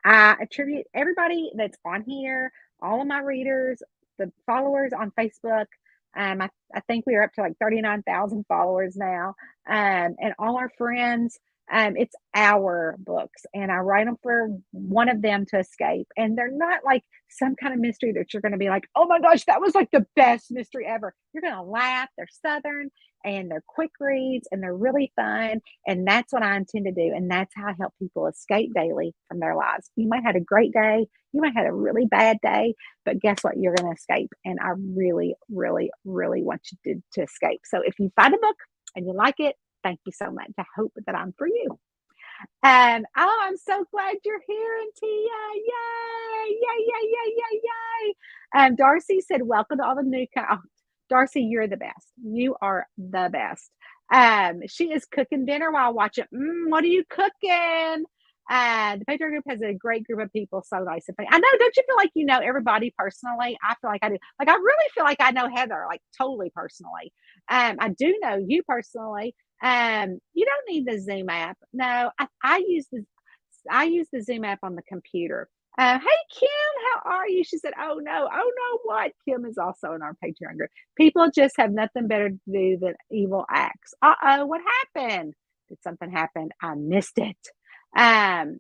I attribute everybody that's on here, all of my readers, the followers on Facebook. I think we are up to like 39,000 followers now, and all our friends. It's our books, and I write them for one of them to escape. And they're not like some kind of mystery that you're going to be like, oh my gosh, that was like the best mystery ever. You're going to laugh. They're Southern, and they're quick reads, and they're really fun. And that's what I intend to do. And that's how I help people escape daily from their lives. You might have had a great day. You might have had a really bad day, but guess what? You're going to escape. And I really, really, really want you to escape. So if you find a book and you like it, thank you so much. I hope that I'm for you. Oh, I'm so glad you're here, and Tia. Yay, yay, yay, yay, yay, yay. Darcy said, welcome to all the new. Oh, Darcy, you're the best. You are the best. She is cooking dinner while watching. What are you cooking? The Patreon group has a great group of people. So nice and funny. I know. Don't you feel like you know everybody personally? I feel like I do. Like I really feel like I know Heather, like totally personally. I do know you personally. You don't need the Zoom app. No, I use the Zoom app on the computer. Hey Kim, how are you? She said, "Oh no, what?" Kim is also in our Patreon group. People just have nothing better to do than evil acts. What happened? Did something happen? I missed it.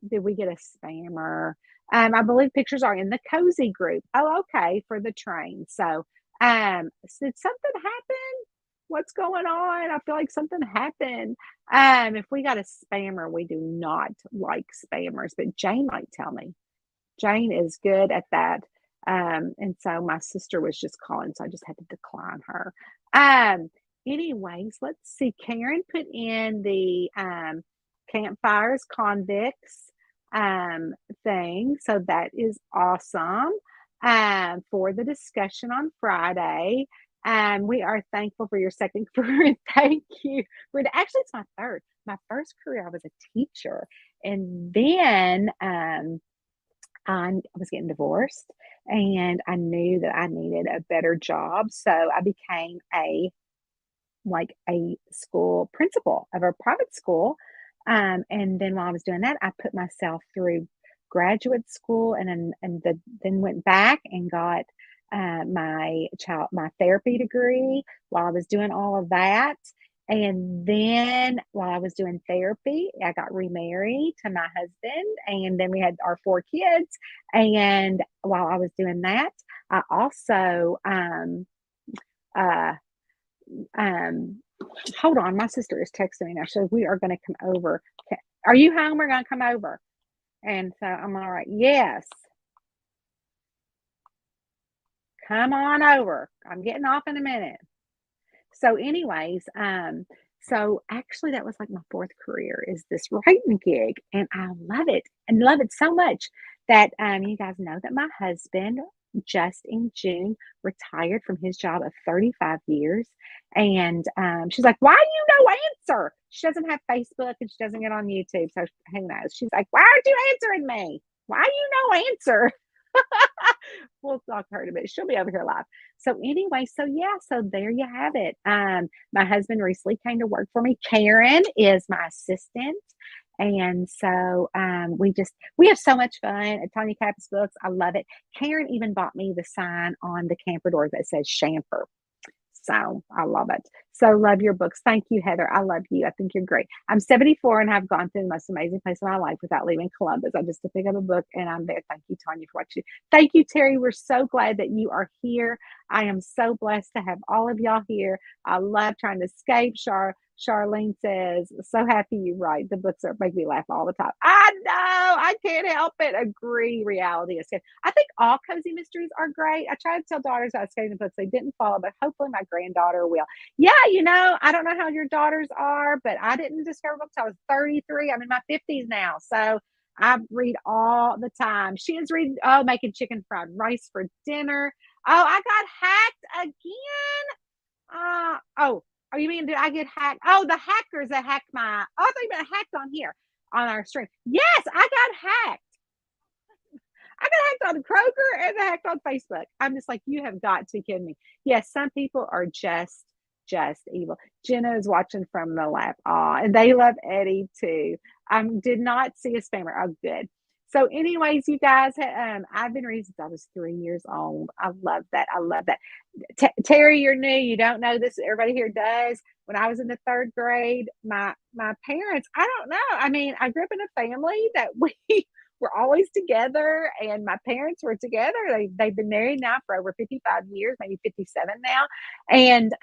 Did we get a spammer? I believe pictures are in the cozy group. Oh, okay, for the train. So, did something happen? What's going on? I feel like something happened. If we got a spammer, we do not like spammers, but Jane might tell me. Jane is good at that. And so my sister was just calling, so I just had to decline her. Anyways, let's see. Karen put in the campfires convicts thing. So that is awesome. For the discussion on Friday. We are thankful for your second career. Thank you. Actually, it's my third. My first career, I was a teacher. And then I was getting divorced, and I knew that I needed a better job. So I became a school principal of a private school. And then while I was doing that, I put myself through graduate school then went back and got my therapy degree while I was doing all of that. And then while I was doing therapy, I got remarried to my husband, and then we had our 4 kids. And while I was doing that, I also uh, um, hold on, my sister is texting me now. So we are going to come over. Are you home? We're going to come over. And so I'm all right. Yes. Come on over. I'm getting off in a minute. So anyways, so actually that was like my 4th career is this writing gig, and I love it and love it so much that you guys know that my husband just in June retired from his job of 35 years. And she's like, why do you no answer? She doesn't have Facebook and she doesn't get on YouTube. So who knows? She's like, why aren't you answering me? Why you no answer? We'll talk to her in a bit. She'll be over here live. So anyway, so yeah, so there you have it. My husband recently came to work for me. Karen is my assistant. And so we have so much fun at Tonya Kappes Books. I love it. Karen even bought me the sign on the camper door that says Champer. So I love it. So love your books. Thank you, Heather. I love you. I think you're great. I'm 74 and I've gone through the most amazing place in my life without leaving Columbus. I just to pick up a book and I'm there. Thank you, Tonya, for watching. Thank you, Terry. We're so glad that you are here. I am so blessed to have all of y'all here. I love trying to escape. Charlene says, so happy you write. The books make me laugh all the time. I know. I can't help it. Agree. Reality escape. I think all cozy mysteries are great. I try to tell daughters about escaping books they didn't follow, but hopefully my granddaughter will. Yeah, I don't know how your daughters are, but I didn't discover books. I was 33. I'm in my 50s now. So I read all the time. She is reading, making chicken fried rice for dinner. Oh, I got hacked again. Oh, you mean did I get hacked? Oh, the hackers that hacked I thought you meant hacked on here on our stream. Yes, I got hacked. I got hacked on Kroger and hacked on Facebook. I'm just like, you have got to be kidding me. Yes, some people are just evil. Jenna is watching from the lap. And they love Eddie too. Did not see a spammer. Oh, good. So, anyways, you guys, I've been reading since I was 3 years old. I love that. I love that. Terry, you're new. You don't know this. Everybody here does. When I was in the 3rd grade, my parents, I don't know. I mean, I grew up in a family that we were always together, and my parents were together. They've been married now for over 55 years, maybe 57 now. And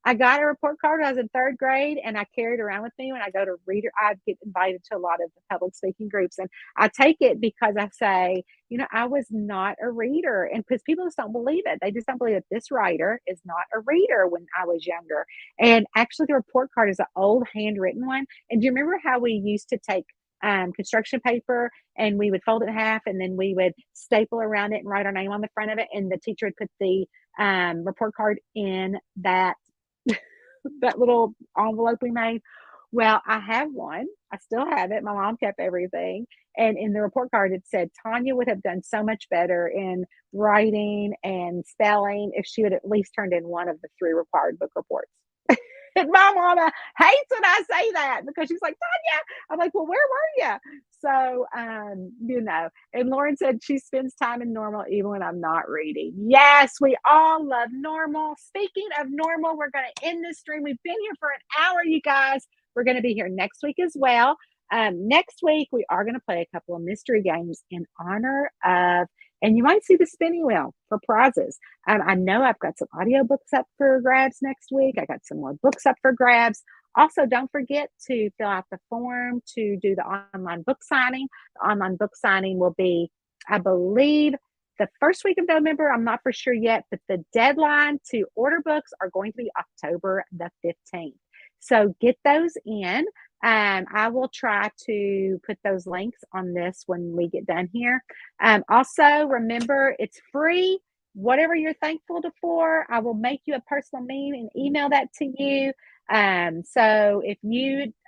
I got a report card when I was in 3rd grade, and I carried it around with me when I go to reader. I get invited to a lot of the public speaking groups, and I take it because I say, I was not a reader, and because people just don't believe it. They just don't believe that this writer is not a reader when I was younger. And actually, the report card is an old handwritten one. And do you remember how we used to take construction paper and we would fold it in half and then we would staple around it and write our name on the front of it, and the teacher would put the report card in that little envelope we made? Well, I have one. I still have it. My mom kept everything. And in the report card, it said Tonya would have done so much better in writing and spelling if she would at least turned in one of the 3 required book reports. And my mama hates when I say that because she's like, Tonya. I'm like, well, where were you? So, and Lauren said she spends time in Normal even when I'm not reading. Yes, we all love Normal. Speaking of Normal, we're going to end this stream. We've been here for an hour, you guys. We're going to be here next week as well. Next week, we are going to play a couple of mystery games in honor of, and you might see the spinning wheel for prizes. I know I've got some audiobooks up for grabs next week. I got some more books up for grabs. Also, don't forget to fill out the form to do the online book signing. The online book signing will be, I believe, the first week of November. I'm not for sure yet, but the deadline to order books are going to be October the 15th. So get those in. I will try to put those links on this when we get done here. Also, remember, it's free. Whatever you're thankful for, I will make you a personal meme and email that to you. So if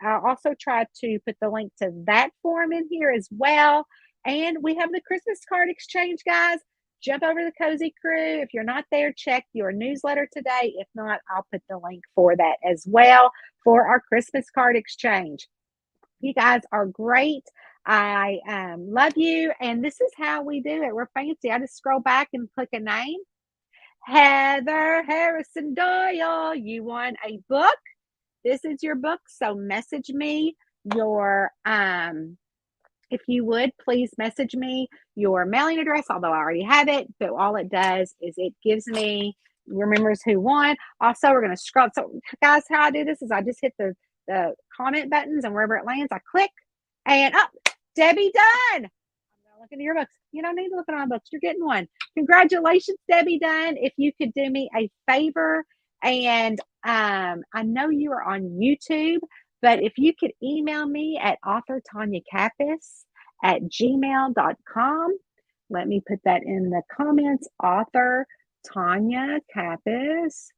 I'll also try to put the link to that form in here as well. And we have the Christmas card exchange, guys. Jump over to the Cozy Crew. If you're not there, check your newsletter today. If not, I'll put the link for that as well for our Christmas card exchange. You guys are great. I love you. And this is how we do it. We're fancy. I just scroll back and click a name. Heather Harrison Doyle, you want a book? This is your book. So message me your if you would please message me your mailing address, although I already have it, but all it does is it gives me remembers who won. Also, we're going to scroll. So, guys, how I do this is I just hit the comment buttons, and wherever it lands, I click, and up, Debbie Dunn. I'm going to look into your books. You don't need to look at my books. You're getting one. Congratulations, Debbie Dunn. If you could do me a favor, and I know you are on YouTube, but if you could email me at author Tonya Kappes at gmail.com. Let me put that in the comments. Author Tonya Kappes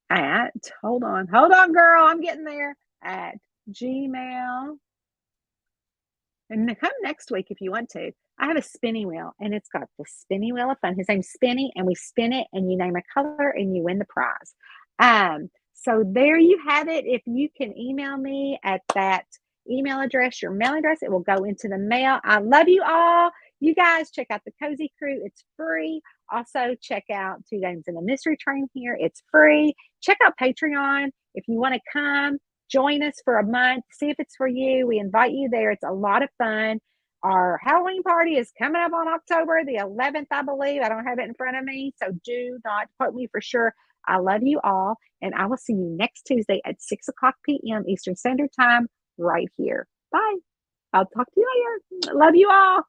at, hold on, girl, I'm getting there, at Gmail. And come next week if you want to. I have a spinning wheel, and it's got the spinning wheel of fun. His name's Spinny, and we spin it, and you name a color, and you win the prize. So there you have it. If you can email me at that email address, your mail address, it will go into the mail. I love you all. You guys check out the Cozy Crew. It's free. Also, check out Two Dames in a Mystery Train here. It's free. Check out Patreon if you want to come. Join us for a month. See if it's for you. We invite you there. It's a lot of fun. Our Halloween party is coming up on October the 11th, I believe. I don't have it in front of me, so do not quote me for sure. I love you all, and I will see you next Tuesday at 6 o'clock p.m. Eastern Standard Time right here. Bye. I'll talk to you later. Love you all.